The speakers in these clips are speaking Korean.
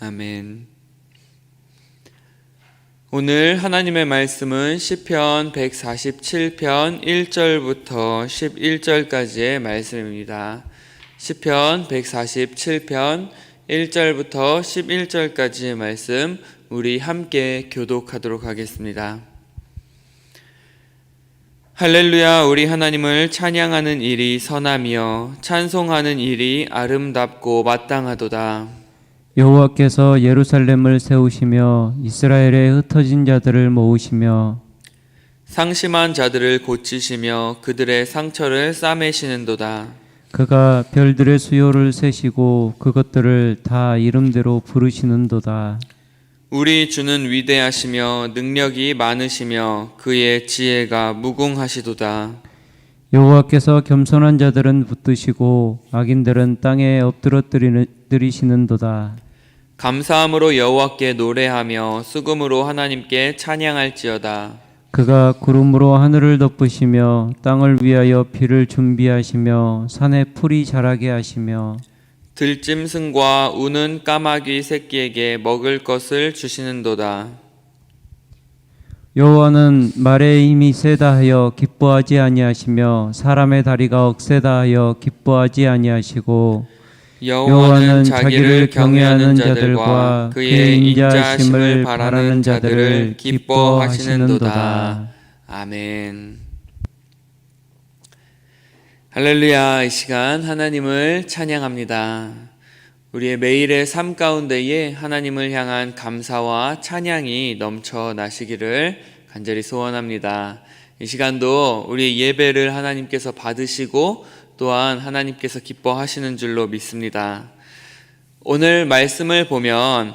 아멘. 오늘 하나님의 말씀은 시편 147편 1절부터 11절까지의 말씀입니다. 시편 147편 1절부터 11절까지의 말씀 우리 함께 교독하도록 하겠습니다. 할렐루야. 우리 하나님을 찬양하는 일이 선하며 찬송하는 일이 아름답고 마땅하도다. 여호와께서 예루살렘을 세우시며 이스라엘의 흩어진 자들을 모으시며 상심한 자들을 고치시며 그들의 상처를 싸매시는도다. 그가 별들의 수요를 세시고 그것들을 다 이름대로 부르시는도다. 우리 주는 위대하시며 능력이 많으시며 그의 지혜가 무궁하시도다. 여호와께서 겸손한 자들은 붙드시고 악인들은 땅에 엎드러뜨리시는도다. 감사함으로 여호와께 노래하며 수금으로 하나님께 찬양할지어다. 그가 구름으로 하늘을 덮으시며 땅을 위하여 비를 준비하시며 산에 풀이 자라게 하시며 들짐승과 우는 까마귀 새끼에게 먹을 것을 주시는도다. 여호와는 말의 힘이 세다 하여 기뻐하지 아니하시며 사람의 다리가 억세다 하여 기뻐하지 아니하시고 여호와는 자기를 경외하는 자들과 그의 인자하심을 바라는 자들을 기뻐하시는도다. 아멘. 할렐루야. 이 시간 하나님을 찬양합니다. 우리의 매일의 삶 가운데에 하나님을 향한 감사와 찬양이 넘쳐나시기를 간절히 소원합니다. 이 시간도 우리의 예배를 하나님께서 받으시고 또한 하나님께서 기뻐하시는 줄로 믿습니다. 오늘 말씀을 보면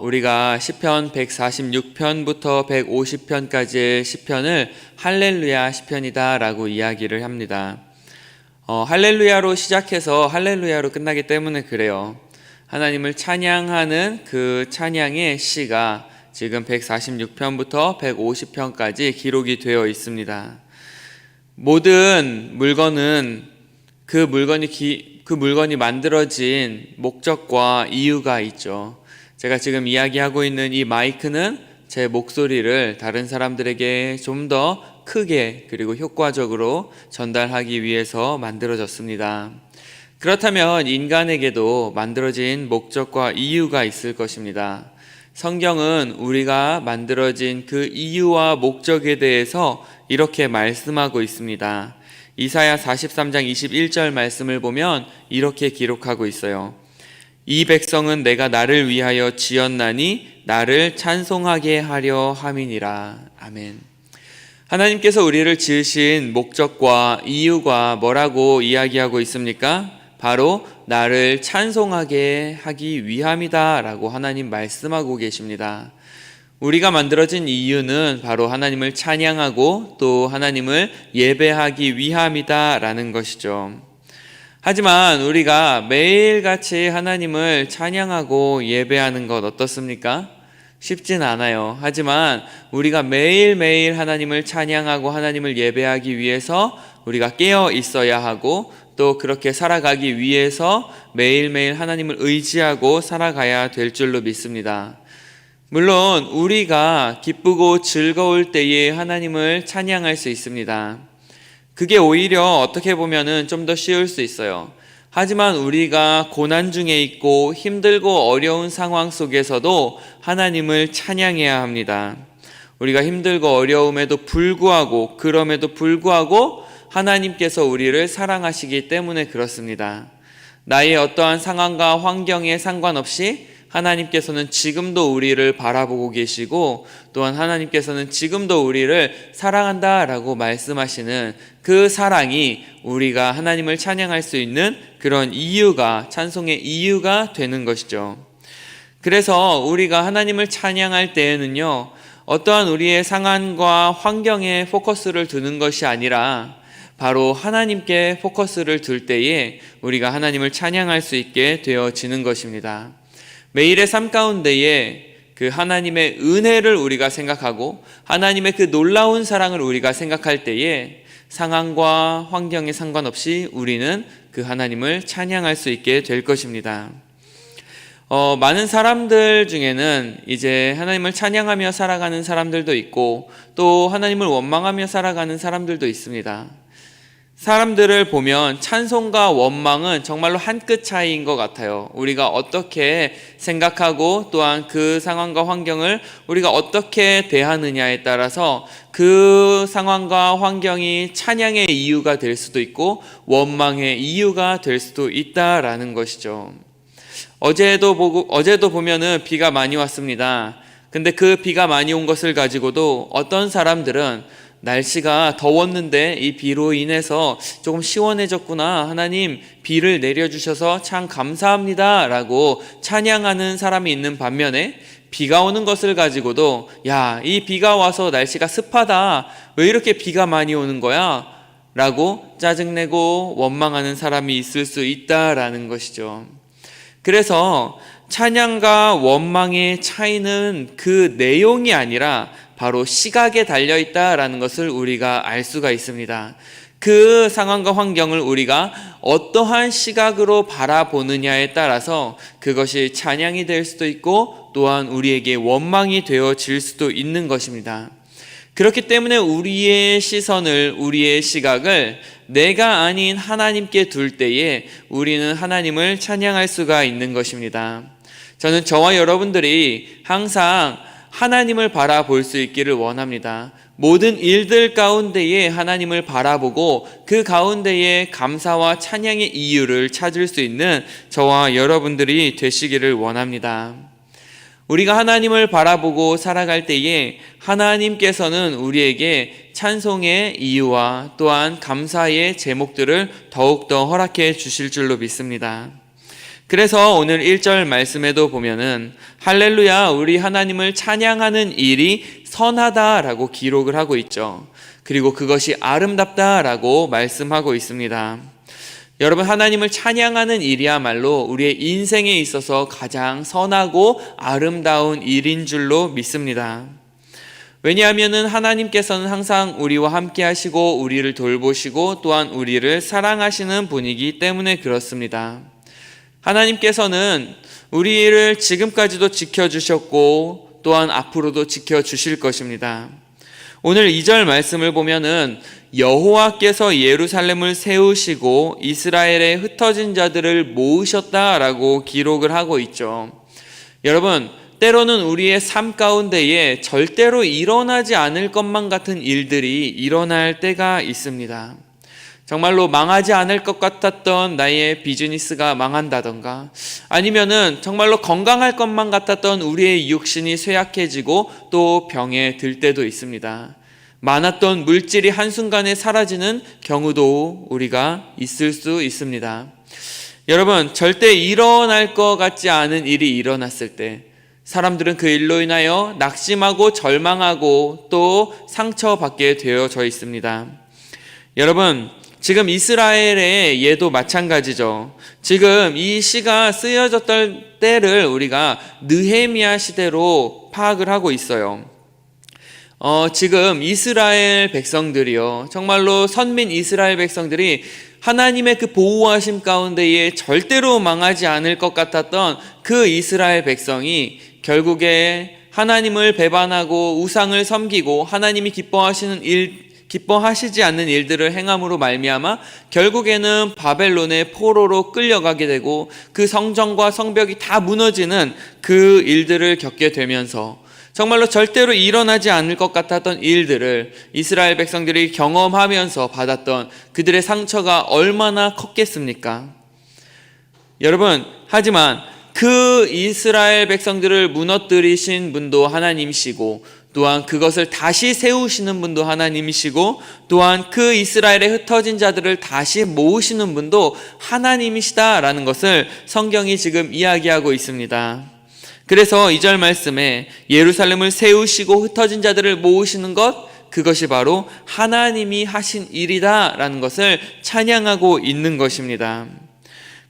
우리가 시편 146편부터 150편까지의 시편을 할렐루야 시편이다 라고 이야기를 합니다. 할렐루야로 시작해서 할렐루야로 끝나기 때문에 그래요. 하나님을 찬양하는 그 찬양의 시가 지금 146편부터 150편까지 기록이 되어 있습니다. 모든 물건은 그 물건이 만들어진 목적과 이유가 있죠. 제가 지금 이야기하고 있는 이 마이크는 제 목소리를 다른 사람들에게 좀 더 크게 그리고 효과적으로 전달하기 위해서 만들어졌습니다. 그렇다면 인간에게도 만들어진 목적과 이유가 있을 것입니다. 성경은 우리가 만들어진 그 이유와 목적에 대해서 이렇게 말씀하고 있습니다. 이사야 43장 21절 말씀을 보면 이렇게 기록하고 있어요. 이 백성은 내가 나를 위하여 지었나니 나를 찬송하게 하려 함이니라. 아멘. 하나님께서 우리를 지으신 목적과 이유가 뭐라고 이야기하고 있습니까? 바로 나를 찬송하게 하기 위함이다 라고 하나님 말씀하고 계십니다. 우리가 만들어진 이유는 바로 하나님을 찬양하고 또 하나님을 예배하기 위함이다 라는 것이죠. 하지만 우리가 매일같이 하나님을 찬양하고 예배하는 것 어떻습니까? 쉽진 않아요. 하지만 우리가 매일매일 하나님을 찬양하고 하나님을 예배하기 위해서 우리가 깨어 있어야 하고 또 그렇게 살아가기 위해서 매일매일 하나님을 의지하고 살아가야 될 줄로 믿습니다. 물론 우리가 기쁘고 즐거울 때에 하나님을 찬양할 수 있습니다. 그게 오히려 어떻게 보면은 좀 더 쉬울 수 있어요. 하지만 우리가 고난 중에 있고 힘들고 어려운 상황 속에서도 하나님을 찬양해야 합니다. 우리가 힘들고 어려움에도 불구하고 그럼에도 불구하고 하나님께서 우리를 사랑하시기 때문에 그렇습니다. 나의 어떠한 상황과 환경에 상관없이 하나님께서는 지금도 우리를 바라보고 계시고 또한 하나님께서는 지금도 우리를 사랑한다라고 말씀하시는 그 사랑이 우리가 하나님을 찬양할 수 있는 그런 이유가, 찬송의 이유가 되는 것이죠. 그래서 우리가 하나님을 찬양할 때에는요, 어떠한 우리의 상황과 환경에 포커스를 두는 것이 아니라 바로 하나님께 포커스를 둘 때에 우리가 하나님을 찬양할 수 있게 되어지는 것입니다. 매일의 삶 가운데에 그 하나님의 은혜를 우리가 생각하고 하나님의 그 놀라운 사랑을 우리가 생각할 때에 상황과 환경에 상관없이 우리는 그 하나님을 찬양할 수 있게 될 것입니다. 많은 사람들 중에는 이제 하나님을 찬양하며 살아가는 사람들도 있고 또 하나님을 원망하며 살아가는 사람들도 있습니다. 사람들을 보면 찬송과 원망은 정말로 한 끗 차이인 것 같아요. 우리가 어떻게 생각하고 또한 그 상황과 환경을 우리가 어떻게 대하느냐에 따라서 그 상황과 환경이 찬양의 이유가 될 수도 있고 원망의 이유가 될 수도 있다라는 것이죠. 어제도 보면은 비가 많이 왔습니다. 근데 그 비가 많이 온 것을 가지고도 어떤 사람들은 날씨가 더웠는데 이 비로 인해서 조금 시원해졌구나. 하나님 비를 내려주셔서 참 감사합니다. 라고 찬양하는 사람이 있는 반면에 비가 오는 것을 가지고도 야, 이 비가 와서 날씨가 습하다. 왜 이렇게 비가 많이 오는 거야? 라고 짜증내고 원망하는 사람이 있을 수 있다라는 것이죠. 그래서 찬양과 원망의 차이는 그 내용이 아니라 바로 시각에 달려있다라는 것을 우리가 알 수가 있습니다. 그 상황과 환경을 우리가 어떠한 시각으로 바라보느냐에 따라서 그것이 찬양이 될 수도 있고 또한 우리에게 원망이 되어질 수도 있는 것입니다. 그렇기 때문에 우리의 시선을, 우리의 시각을 내가 아닌 하나님께 둘 때에 우리는 하나님을 찬양할 수가 있는 것입니다. 저는 저와 여러분들이 항상 하나님을 바라볼 수 있기를 원합니다. 모든 일들 가운데에 하나님을 바라보고 그 가운데에 감사와 찬양의 이유를 찾을 수 있는 저와 여러분들이 되시기를 원합니다. 우리가 하나님을 바라보고 살아갈 때에 하나님께서는 우리에게 찬송의 이유와 또한 감사의 제목들을 더욱더 허락해 주실 줄로 믿습니다. 그래서 오늘 1절 말씀에도 보면은 할렐루야, 우리 하나님을 찬양하는 일이 선하다라고 기록을 하고 있죠. 그리고 그것이 아름답다라고 말씀하고 있습니다. 여러분, 하나님을 찬양하는 일이야말로 우리의 인생에 있어서 가장 선하고 아름다운 일인 줄로 믿습니다. 왜냐하면 하나님께서는 항상 우리와 함께 하시고 우리를 돌보시고 또한 우리를 사랑하시는 분이기 때문에 그렇습니다. 하나님께서는 우리를 지금까지도 지켜주셨고 또한 앞으로도 지켜주실 것입니다. 오늘 2절 말씀을 보면은 여호와께서 예루살렘을 세우시고 이스라엘의 흩어진 자들을 모으셨다라고 기록을 하고 있죠. 여러분, 때로는 우리의 삶 가운데에 절대로 일어나지 않을 것만 같은 일들이 일어날 때가 있습니다. 정말로 망하지 않을 것 같았던 나의 비즈니스가 망한다던가 아니면은 정말로 건강할 것만 같았던 우리의 육신이 쇠약해지고 또 병에 들 때도 있습니다. 많았던 물질이 한순간에 사라지는 경우도 우리가 있을 수 있습니다. 여러분, 절대 일어날 것 같지 않은 일이 일어났을 때 사람들은 그 일로 인하여 낙심하고 절망하고 또 상처받게 되어져 있습니다. 여러분, 지금 이스라엘의 예도 마찬가지죠. 지금 이 시가 쓰여졌던 때를 우리가 느헤미야 시대로 파악을 하고 있어요. 지금 이스라엘 백성들이요, 정말로 선민 이스라엘 백성들이 하나님의 그 보호하심 가운데에 절대로 망하지 않을 것 같았던 그 이스라엘 백성이 결국에 하나님을 배반하고 우상을 섬기고 하나님이 기뻐하시지 않는 일들을 행함으로 말미암아 결국에는 바벨론의 포로로 끌려가게 되고 그 성전과 성벽이 다 무너지는 그 일들을 겪게 되면서 정말로 절대로 일어나지 않을 것 같았던 일들을 이스라엘 백성들이 경험하면서 받았던 그들의 상처가 얼마나 컸겠습니까? 여러분, 하지만 그 이스라엘 백성들을 무너뜨리신 분도 하나님이시고 또한 그것을 다시 세우시는 분도 하나님이시고 또한 그 이스라엘의 흩어진 자들을 다시 모으시는 분도 하나님이시다라는 것을 성경이 지금 이야기하고 있습니다. 그래서 2절 말씀에 예루살렘을 세우시고 흩어진 자들을 모으시는 것, 그것이 바로 하나님이 하신 일이다라는 것을 찬양하고 있는 것입니다.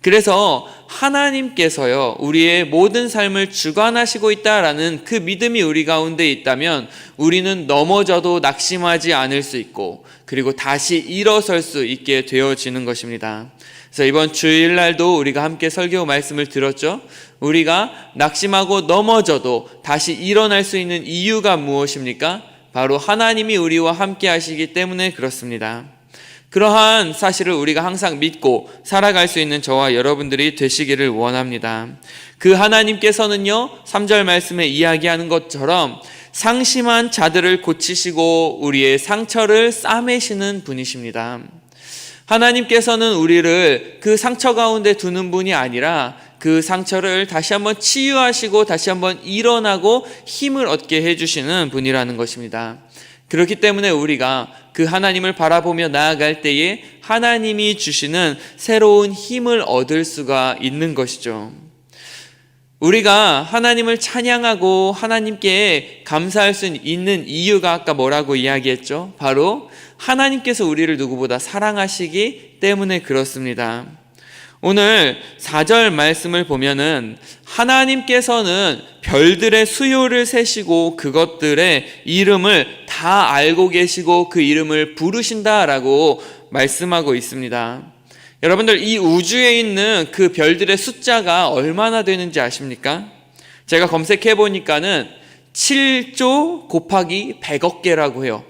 그래서 하나님께서요, 우리의 모든 삶을 주관하시고 있다라는 그 믿음이 우리 가운데 있다면 우리는 넘어져도 낙심하지 않을 수 있고 그리고 다시 일어설 수 있게 되어지는 것입니다. 그래서 이번 주일날도 우리가 함께 설교 말씀을 들었죠. 우리가 낙심하고 넘어져도 다시 일어날 수 있는 이유가 무엇입니까? 바로 하나님이 우리와 함께 하시기 때문에 그렇습니다. 그러한 사실을 우리가 항상 믿고 살아갈 수 있는 저와 여러분들이 되시기를 원합니다. 그 하나님께서는요, 3절 말씀에 이야기하는 것처럼 상심한 자들을 고치시고 우리의 상처를 싸매시는 분이십니다. 하나님께서는 우리를 그 상처 가운데 두는 분이 아니라 그 상처를 다시 한번 치유하시고 다시 한번 일어나고 힘을 얻게 해주시는 분이라는 것입니다. 그렇기 때문에 우리가 그 하나님을 바라보며 나아갈 때에 하나님이 주시는 새로운 힘을 얻을 수가 있는 것이죠. 우리가 하나님을 찬양하고 하나님께 감사할 수 있는 이유가 아까 뭐라고 이야기했죠? 바로 하나님께서 우리를 누구보다 사랑하시기 때문에 그렇습니다. 오늘 4절 말씀을 보면은 하나님께서는 별들의 수요를 세시고 그것들의 이름을 다 알고 계시고 그 이름을 부르신다라고 말씀하고 있습니다. 여러분들, 이 우주에 있는 그 별들의 숫자가 얼마나 되는지 아십니까? 제가 검색해 보니까는 7조 곱하기 100억 개라고 해요.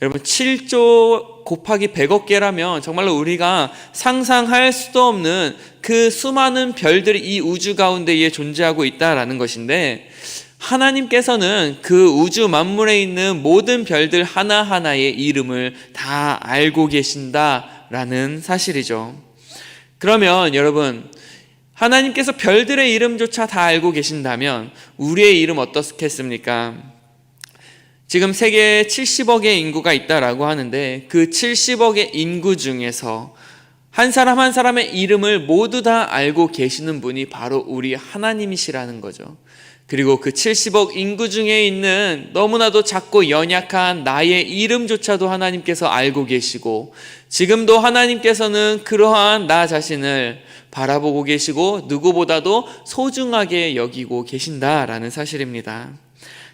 여러분, 7조 곱하기 100억 개라면 정말로 우리가 상상할 수도 없는 그 수많은 별들이 이 우주 가운데에 존재하고 있다라는 것인데, 하나님께서는 그 우주 만물에 있는 모든 별들 하나하나의 이름을 다 알고 계신다라는 사실이죠. 그러면 여러분, 하나님께서 별들의 이름조차 다 알고 계신다면 우리의 이름 어떻겠습니까? 지금 세계에 70억의 인구가 있다라고 하는데 그 70억의 인구 중에서 한 사람 한 사람의 이름을 모두 다 알고 계시는 분이 바로 우리 하나님이시라는 거죠. 그리고 그 70억 인구 중에 있는 너무나도 작고 연약한 나의 이름조차도 하나님께서 알고 계시고, 지금도 하나님께서는 그러한 나 자신을 바라보고 계시고 누구보다도 소중하게 여기고 계신다라는 사실입니다.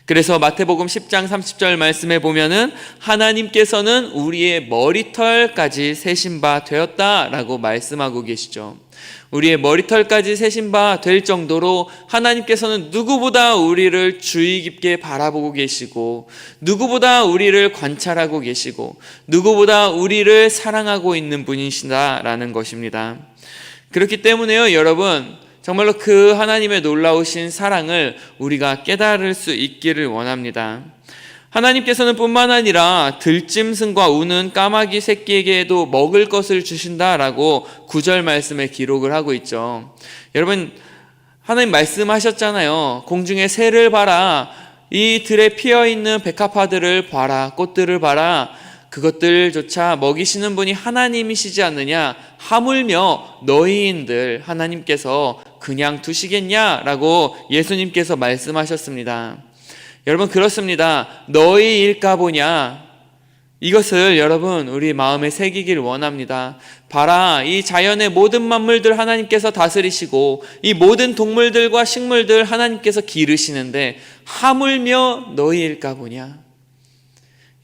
그래서 마태복음 10장 30절 말씀에 보면은 하나님께서는 우리의 머리털까지 세신 바 되었다라고 말씀하고 계시죠. 우리의 머리털까지 세신 바 될 정도로 하나님께서는 누구보다 우리를 주의 깊게 바라보고 계시고, 누구보다 우리를 관찰하고 계시고, 누구보다 우리를 사랑하고 있는 분이시다라는 것입니다. 그렇기 때문에요, 여러분, 정말로 그 하나님의 놀라우신 사랑을 우리가 깨달을 수 있기를 원합니다. 하나님께서는 뿐만 아니라 들짐승과 우는 까마귀 새끼에게도 먹을 것을 주신다라고 9절 말씀에 기록을 하고 있죠. 여러분, 하나님 말씀하셨잖아요. 공중의 새를 봐라, 이 들에 피어있는 백합화들을 봐라, 꽃들을 봐라, 그것들조차 먹이시는 분이 하나님이시지 않느냐, 하물며 너희인들 하나님께서 그냥 두시겠냐라고 예수님께서 말씀하셨습니다. 여러분, 그렇습니다. 너희일까 보냐, 이것을 여러분 우리 마음에 새기길 원합니다. 봐라, 이 자연의 모든 만물들 하나님께서 다스리시고 이 모든 동물들과 식물들 하나님께서 기르시는데 하물며 너희일까 보냐.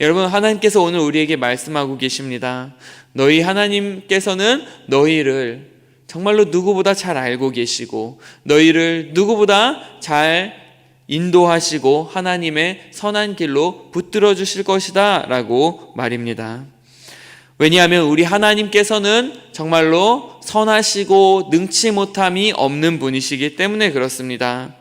여러분, 하나님께서 오늘 우리에게 말씀하고 계십니다. 너희 하나님께서는 너희를 정말로 누구보다 잘 알고 계시고 너희를 누구보다 잘 인도하시고 하나님의 선한 길로 붙들어 주실 것이다 라고 말입니다. 왜냐하면 우리 하나님께서는 정말로 선하시고 능치 못함이 없는 분이시기 때문에 그렇습니다.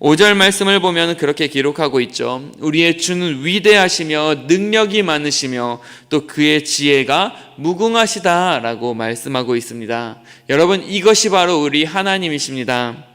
5절 말씀을 보면 그렇게 기록하고 있죠. 우리의 주는 위대하시며 능력이 많으시며 또 그의 지혜가 무궁하시다라고 말씀하고 있습니다. 여러분, 이것이 바로 우리 하나님이십니다.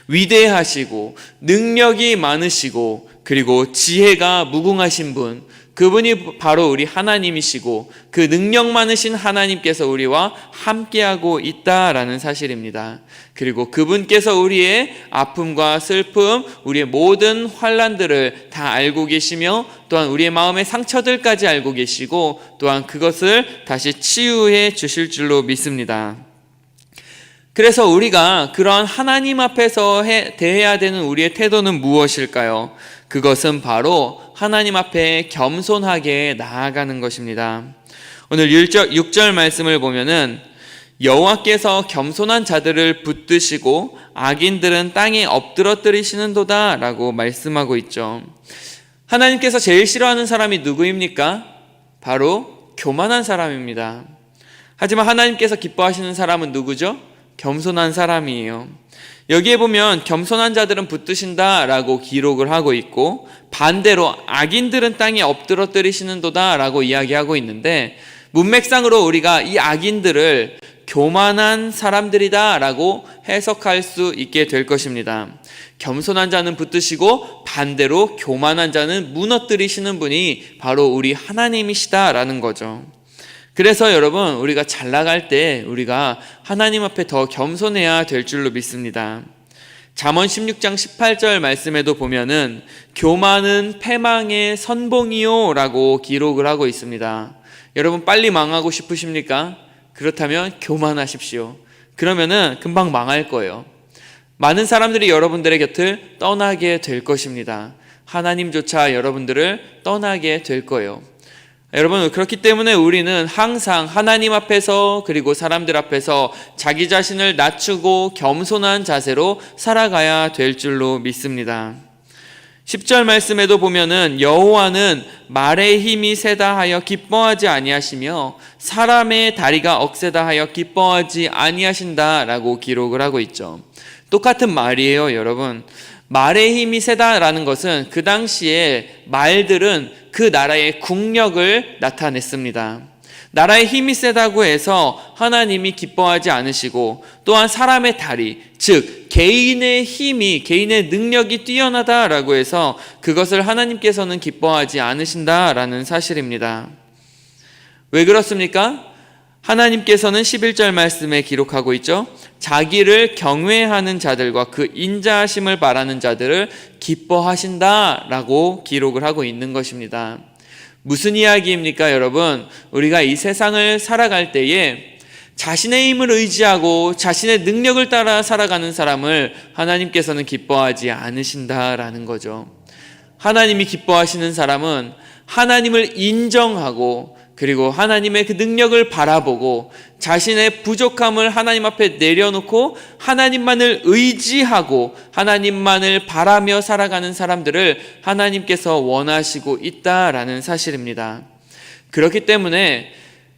위대하시고 능력이 많으시고 그리고 지혜가 무궁하신 분, 그분이 바로 우리 하나님이시고 그 능력 많으신 하나님께서 우리와 함께하고 있다라는 사실입니다. 그리고 그분께서 우리의 아픔과 슬픔, 우리의 모든 환난들을 다 알고 계시며 또한 우리의 마음의 상처들까지 알고 계시고 또한 그것을 다시 치유해 주실 줄로 믿습니다. 그래서 우리가 그러한 하나님 앞에서 대해야 되는 우리의 태도는 무엇일까요? 그것은 바로 하나님 앞에 겸손하게 나아가는 것입니다. 오늘 6절 말씀을 보면은 여호와께서 겸손한 자들을 붙드시고 악인들은 땅에 엎드러뜨리시는도다 라고 말씀하고 있죠. 하나님께서 제일 싫어하는 사람이 누구입니까? 바로 교만한 사람입니다. 하지만 하나님께서 기뻐하시는 사람은 누구죠? 겸손한 사람이에요. 여기에 보면 겸손한 자들은 붙드신다 라고 기록을 하고 있고, 반대로 악인들은 땅에 엎드러뜨리시는도다 라고 이야기하고 있는데, 문맥상으로 우리가 이 악인들을 교만한 사람들이다 라고 해석할 수 있게 될 것입니다. 겸손한 자는 붙드시고 반대로 교만한 자는 무너뜨리시는 분이 바로 우리 하나님이시다 라는 거죠. 그래서 여러분, 우리가 잘 나갈 때 우리가 하나님 앞에 더 겸손해야 될 줄로 믿습니다. 잠언 16장 18절 말씀에도 보면은 교만은 패망의 선봉이요 라고 기록을 하고 있습니다. 여러분, 빨리 망하고 싶으십니까? 그렇다면 교만하십시오. 그러면은 금방 망할 거예요. 많은 사람들이 여러분들의 곁을 떠나게 될 것입니다. 하나님조차 여러분들을 떠나게 될 거예요. 여러분, 그렇기 때문에 우리는 항상 하나님 앞에서 그리고 사람들 앞에서 자기 자신을 낮추고 겸손한 자세로 살아가야 될 줄로 믿습니다. 10절 말씀에도 보면은 여호와는 말의 힘이 세다 하여 기뻐하지 아니하시며 사람의 다리가 억세다 하여 기뻐하지 아니하신다라고 기록을 하고 있죠. 똑같은 말이에요, 여러분. 말의 힘이 세다라는 것은 그 당시에 말들은 그 나라의 국력을 나타냈습니다. 나라의 힘이 세다고 해서 하나님이 기뻐하지 않으시고, 또한 사람의 다리, 즉 개인의 힘이, 개인의 능력이 뛰어나다라고 해서 그것을 하나님께서는 기뻐하지 않으신다라는 사실입니다. 왜 그렇습니까? 하나님께서는 11절 말씀에 기록하고 있죠. 자기를 경외하는 자들과 그 인자하심을 바라는 자들을 기뻐하신다라고 기록을 하고 있는 것입니다. 무슨 이야기입니까, 여러분? 우리가 이 세상을 살아갈 때에 자신의 힘을 의지하고 자신의 능력을 따라 살아가는 사람을 하나님께서는 기뻐하지 않으신다라는 거죠. 하나님이 기뻐하시는 사람은 하나님을 인정하고, 그리고 하나님의 그 능력을 바라보고 자신의 부족함을 하나님 앞에 내려놓고 하나님만을 의지하고 하나님만을 바라며 살아가는 사람들을 하나님께서 원하시고 있다라는 사실입니다. 그렇기 때문에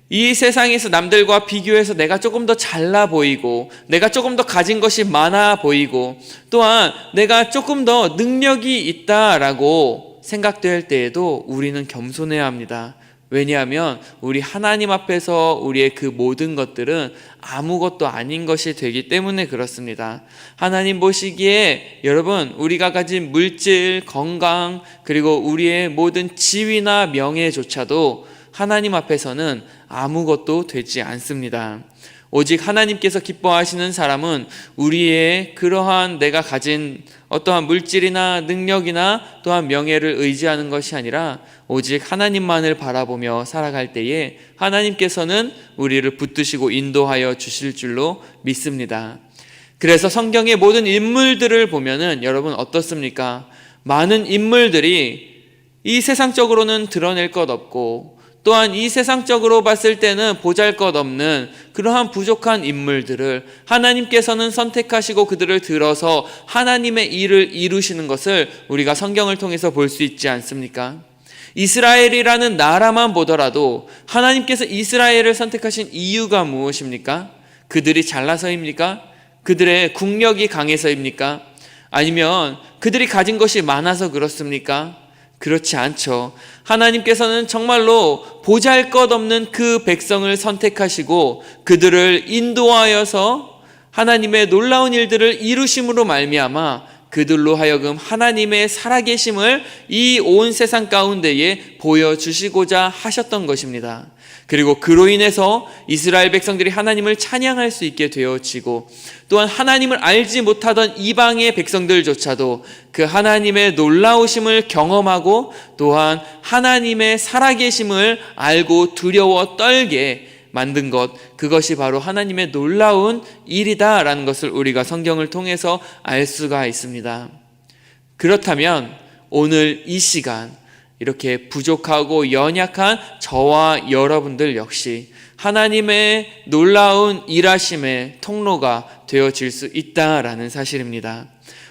이 세상에서 남들과 비교해서 내가 조금 더 잘나 보이고, 내가 조금 더 가진 것이 많아 보이고, 또한 내가 조금 더 능력이 있다라고 생각될 때에도 우리는 겸손해야 합니다. 왜냐하면 우리 하나님 앞에서 우리의 그 모든 것들은 아무것도 아닌 것이 되기 때문에 그렇습니다. 하나님 보시기에 여러분, 우리가 가진 물질, 건강, 그리고 우리의 모든 지위나 명예조차도 하나님 앞에서는 아무것도 되지 않습니다. 오직 하나님께서 기뻐하시는 사람은 우리의 그러한 내가 가진 어떠한 물질이나 능력이나 또한 명예를 의지하는 것이 아니라 오직 하나님만을 바라보며 살아갈 때에 하나님께서는 우리를 붙드시고 인도하여 주실 줄로 믿습니다. 그래서 성경의 모든 인물들을 보면은 여러분 어떻습니까? 많은 인물들이 이 세상적으로는 드러낼 것 없고, 또한 이 세상적으로 봤을 때는 보잘것없는 그러한 부족한 인물들을 하나님께서는 선택하시고 그들을 들어서 하나님의 일을 이루시는 것을 우리가 성경을 통해서 볼 수 있지 않습니까? 이스라엘이라는 나라만 보더라도 하나님께서 이스라엘을 선택하신 이유가 무엇입니까? 그들이 잘나서입니까? 그들의 국력이 강해서입니까? 아니면 그들이 가진 것이 많아서 그렇습니까? 그렇지 않죠. 하나님께서는 정말로 보잘것없는 그 백성을 선택하시고 그들을 인도하여서 하나님의 놀라운 일들을 이루심으로 말미암아 그들로 하여금 하나님의 살아계심을 이 온 세상 가운데에 보여주시고자 하셨던 것입니다. 그리고 그로 인해서 이스라엘 백성들이 하나님을 찬양할 수 있게 되어지고, 또한 하나님을 알지 못하던 이방의 백성들조차도 그 하나님의 놀라우심을 경험하고 또한 하나님의 살아계심을 알고 두려워 떨게 만든 것, 그것이 바로 하나님의 놀라운 일이다라는 것을 우리가 성경을 통해서 알 수가 있습니다. 그렇다면 오늘 이 시간 이렇게 부족하고 연약한 저와 여러분들 역시 하나님의 놀라운 일하심의 통로가 되어질 수 있다라는 사실입니다.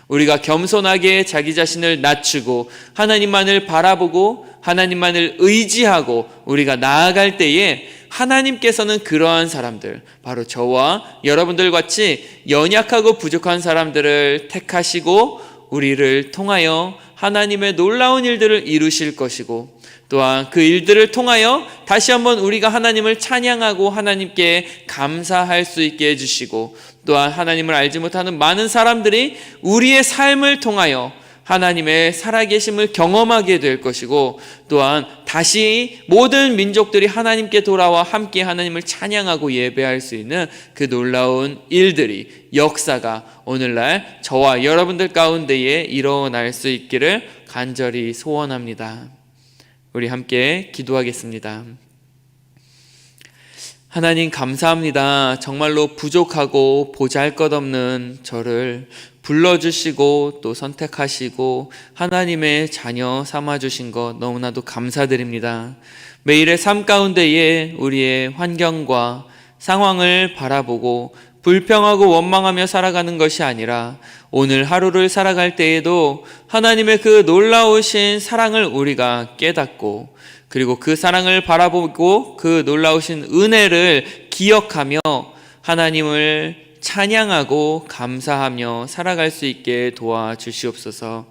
우리가 겸손하게 자기 자신을 낮추고 하나님만을 바라보고 하나님만을 의지하고 우리가 나아갈 때에 하나님께서는 그러한 사람들, 바로 저와 여러분들 같이 연약하고 부족한 사람들을 택하시고 우리를 통하여 하나님의 놀라운 일들을 이루실 것이고, 또한 그 일들을 통하여 다시 한번 우리가 하나님을 찬양하고 하나님께 감사할 수 있게 해주시고, 또한 하나님을 알지 못하는 많은 사람들이 우리의 삶을 통하여 하나님의 살아계심을 경험하게 될 것이고, 또한 다시 모든 민족들이 하나님께 돌아와 함께 하나님을 찬양하고 예배할 수 있는 그 놀라운 일들이, 역사가 오늘날 저와 여러분들 가운데에 일어날 수 있기를 간절히 소원합니다. 우리 함께 기도하겠습니다. 하나님 감사합니다. 정말로 부족하고 보잘것없는 저를 불러주시고 또 선택하시고 하나님의 자녀 삼아주신 것 너무나도 감사드립니다. 매일의 삶 가운데에 우리의 환경과 상황을 바라보고 불평하고 원망하며 살아가는 것이 아니라 오늘 하루를 살아갈 때에도 하나님의 그 놀라우신 사랑을 우리가 깨닫고, 그리고 그 사랑을 바라보고 그 놀라우신 은혜를 기억하며 하나님을 찬양하고 감사하며 살아갈 수 있게 도와주시옵소서.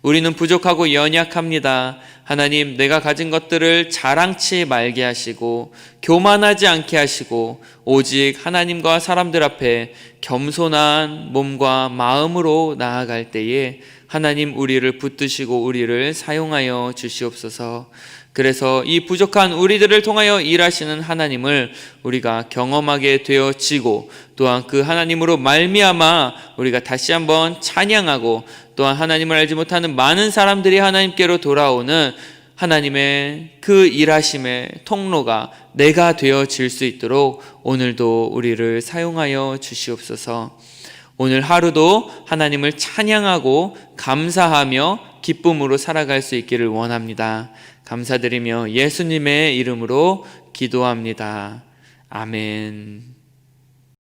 우리는 부족하고 연약합니다. 하나님, 내가 가진 것들을 자랑치 말게 하시고 교만하지 않게 하시고 오직 하나님과 사람들 앞에 겸손한 몸과 마음으로 나아갈 때에 하나님 우리를 붙드시고 우리를 사용하여 주시옵소서. 그래서 이 부족한 우리들을 통하여 일하시는 하나님을 우리가 경험하게 되어지고, 또한 그 하나님으로 말미암아 우리가 다시 한번 찬양하고, 또한 하나님을 알지 못하는 많은 사람들이 하나님께로 돌아오는 하나님의 그 일하심의 통로가 내가 되어질 수 있도록 오늘도 우리를 사용하여 주시옵소서. 오늘 하루도 하나님을 찬양하고 감사하며 기쁨으로 살아갈 수 있기를 원합니다. 감사드리며 예수님의 이름으로 기도합니다. 아멘.